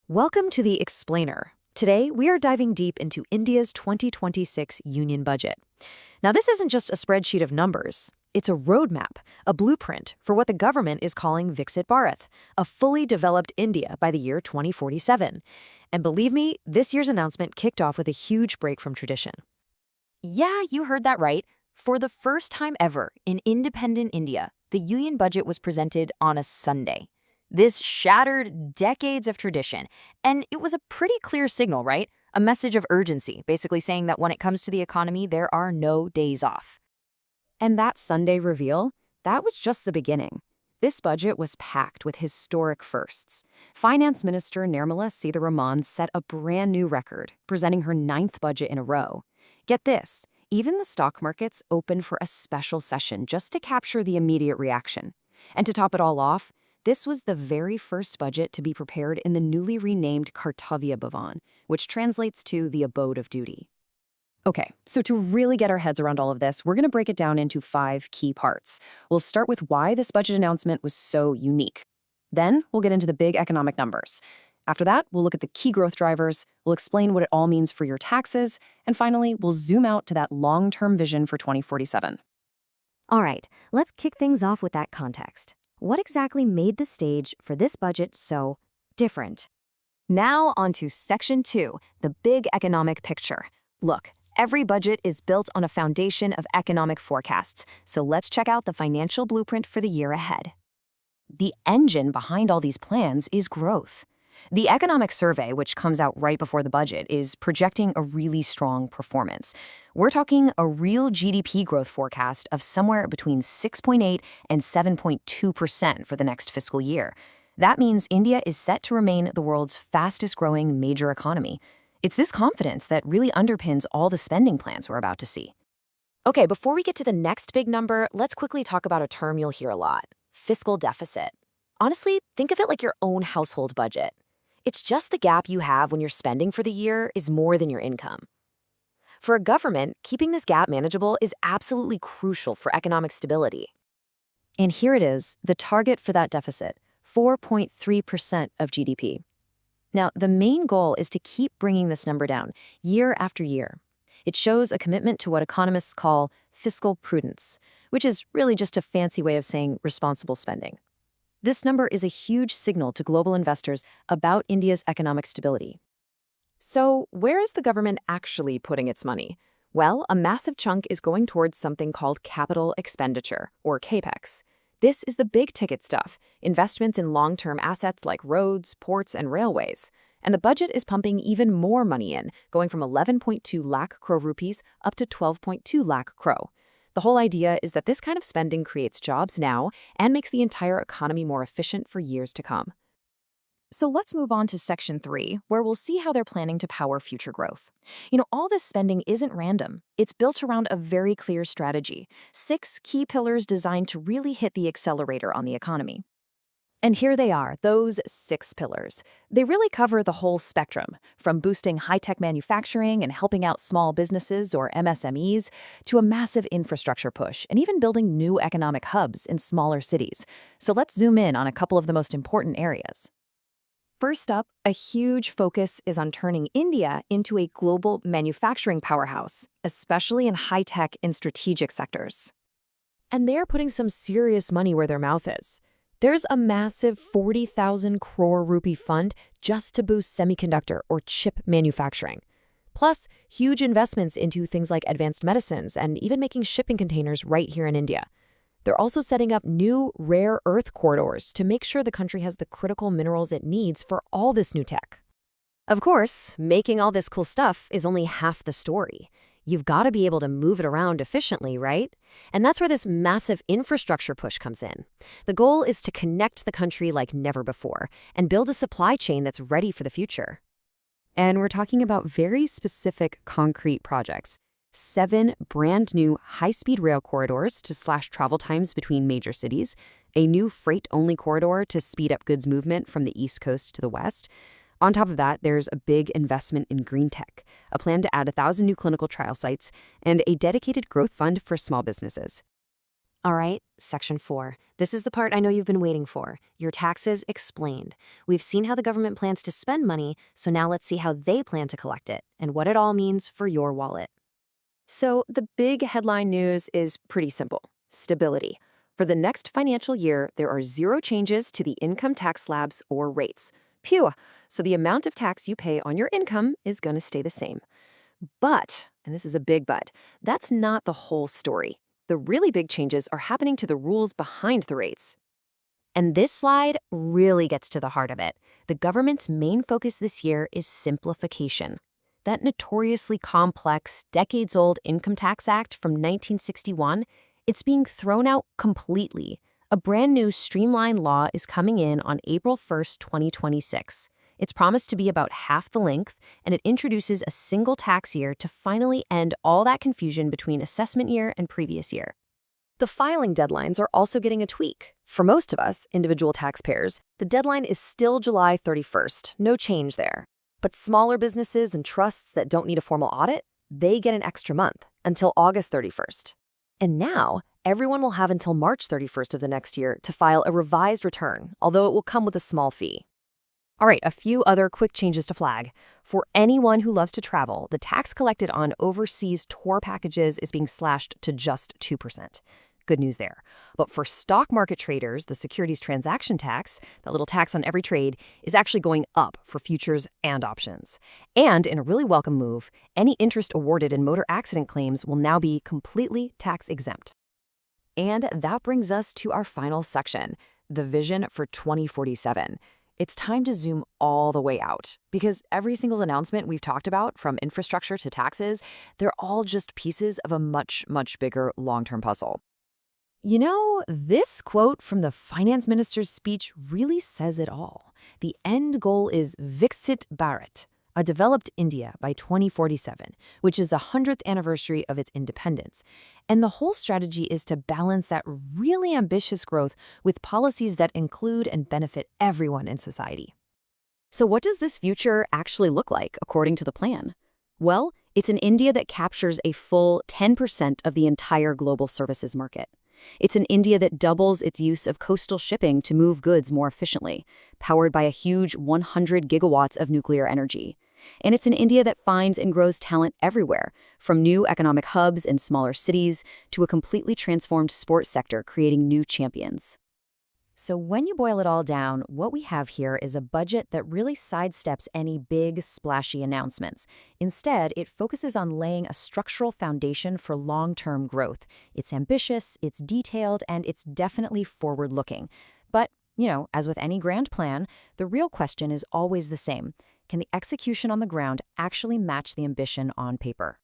Welcome to the Explainer. Today, we are diving deep into India's 2026 Union Budget. Now, this isn't just a spreadsheet of numbers. It's a roadmap, a blueprint for what the government is calling Viksit Bharat, a fully developed India by the year 2047. And believe me, this year's announcement kicked off with a huge break from tradition. Yeah, you heard that right. For the first time ever in independent India, the Union Budget was presented on a Sunday. This shattered decades of tradition, and it was a pretty clear signal, right? A message of urgency, basically saying that when it comes to the economy, there are no days off. And that Sunday reveal, that was just the beginning. This budget was packed with historic firsts. Finance Minister Nirmala Sitharaman set a brand new record, presenting her 9th budget in a row. Get this, even the stock markets opened for a special session just to capture the immediate reaction. And to top it all off, this was the very first budget to be prepared in the newly renamed Kartavya Bhavan, which translates to the abode of duty. Okay, so to really get our heads around all of this, we're going to break it down into 5 key parts. We'll start with why this budget announcement was so unique. Then we'll get into the big economic numbers. After that, we'll look at the key growth drivers, we'll explain what it all means for your taxes, and finally, we'll zoom out to that long-term vision for 2047. All right, let's kick things off with that context. What exactly made the stage for this budget so different? Now onto Section 2, the big economic picture. Look, every budget is built on a foundation of economic forecasts, so let's check out the financial blueprint for the year ahead. The engine behind all these plans is growth. The economic survey, which comes out right before the budget, is projecting a really strong performance. We're talking a real GDP growth forecast of somewhere between 6.8 and 7.2% for the next fiscal year. That means India is set to remain the world's fastest growing major economy. It's this confidence that really underpins all the spending plans we're about to see. Okay, before we get to the next big number, let's quickly talk about a term you'll hear a lot: fiscal deficit. Honestly, think of it like your own household budget. It's just the gap you have when your spending for the year is more than your income. For a government, keeping this gap manageable is absolutely crucial for economic stability. And here it is, the target for that deficit, 4.3% of GDP. Now, the main goal is to keep bringing this number down year after year. It shows a commitment to what economists call fiscal prudence, which is really just a fancy way of saying responsible spending. This number is a huge signal to global investors about India's economic stability. So, where is the government actually putting its money? Well, a massive chunk is going towards something called capital expenditure, or CAPEX. This is the big-ticket stuff, investments in long-term assets like roads, ports, and railways. And the budget is pumping even more money in, going from 11.2 lakh crore rupees up to 12.2 lakh crore. The whole idea is that this kind of spending creates jobs now and makes the entire economy more efficient for years to come. So let's move on to Section 3, where we'll see how they're planning to power future growth. All this spending isn't random. It's built around a very clear strategy, 6 key pillars designed to really hit the accelerator on the economy. And here they are, those 6 pillars. They really cover the whole spectrum, from boosting high-tech manufacturing and helping out small businesses or MSMEs, to a massive infrastructure push and even building new economic hubs in smaller cities. So let's zoom in on a couple of the most important areas. First up, a huge focus is on turning India into a global manufacturing powerhouse, especially in high-tech and strategic sectors. And they're putting some serious money where their mouth is. There's a massive 40,000 crore rupee fund just to boost semiconductor or chip manufacturing. Plus, huge investments into things like advanced medicines and even making shipping containers right here in India. They're also setting up new rare earth corridors to make sure the country has the critical minerals it needs for all this new tech. Of course, making all this cool stuff is only half the story. You've got to be able to move it around efficiently, right? And that's where this massive infrastructure push comes in. The goal is to connect the country like never before and build a supply chain that's ready for the future. And we're talking about very specific concrete projects. 7 brand new high-speed rail corridors to slash travel times between major cities, a new freight-only corridor to speed up goods movement from the East Coast to the West. On top of that, there's a big investment in green tech, a plan to add 1,000 new clinical trial sites, and a dedicated growth fund for small businesses. All right, Section 4. This is the part I know you've been waiting for. Your taxes explained. We've seen how the government plans to spend money, so now let's see how they plan to collect it and what it all means for your wallet. So, the big headline news is pretty simple: stability. For the next financial year, there are zero changes to the income tax slabs or rates. Phew! So, the amount of tax you pay on your income is going to stay the same. But, and this is a big but, that's not the whole story. The really big changes are happening to the rules behind the rates. And this slide really gets to the heart of it. The government's main focus this year is simplification. That notoriously complex, decades-old Income Tax Act from 1961, it's being thrown out completely. A brand new streamlined law is coming in on April 1st, 2026. It's promised to be about half the length, and it introduces a single tax year to finally end all that confusion between assessment year and previous year. The filing deadlines are also getting a tweak. For most of us, individual taxpayers, the deadline is still July 31st, no change there. But smaller businesses and trusts that don't need a formal audit, they get an extra month, until August 31st. And now, everyone will have until March 31st of the next year to file a revised return, although it will come with a small fee. All right, a few other quick changes to flag. For anyone who loves to travel, the tax collected on overseas tour packages is being slashed to just 2%. Good news there. But for stock market traders, the securities transaction tax, that little tax on every trade, is actually going up for futures and options. And in a really welcome move, any interest awarded in motor accident claims will now be completely tax exempt. And that brings us to our final section, the vision for 2047. It's time to zoom all the way out, because every single announcement we've talked about, from infrastructure to taxes, they're all just pieces of a much, much bigger long-term puzzle. You know, this quote from the finance minister's speech really says it all. The end goal is Viksit Bharat, a developed India by 2047, which is the 100th anniversary of its independence. And the whole strategy is to balance that really ambitious growth with policies that include and benefit everyone in society. So what does this future actually look like, according to the plan? Well, it's an India that captures a full 10% of the entire global services market. It's an India that doubles its use of coastal shipping to move goods more efficiently, powered by a huge 100 gigawatts of nuclear energy. And it's an India that finds and grows talent everywhere, from new economic hubs in smaller cities to a completely transformed sports sector creating new champions. So when you boil it all down, what we have here is a budget that really sidesteps any big, splashy announcements. Instead, it focuses on laying a structural foundation for long-term growth. It's ambitious, it's detailed, and it's definitely forward-looking. But, as with any grand plan, the real question is always the same. Can the execution on the ground actually match the ambition on paper?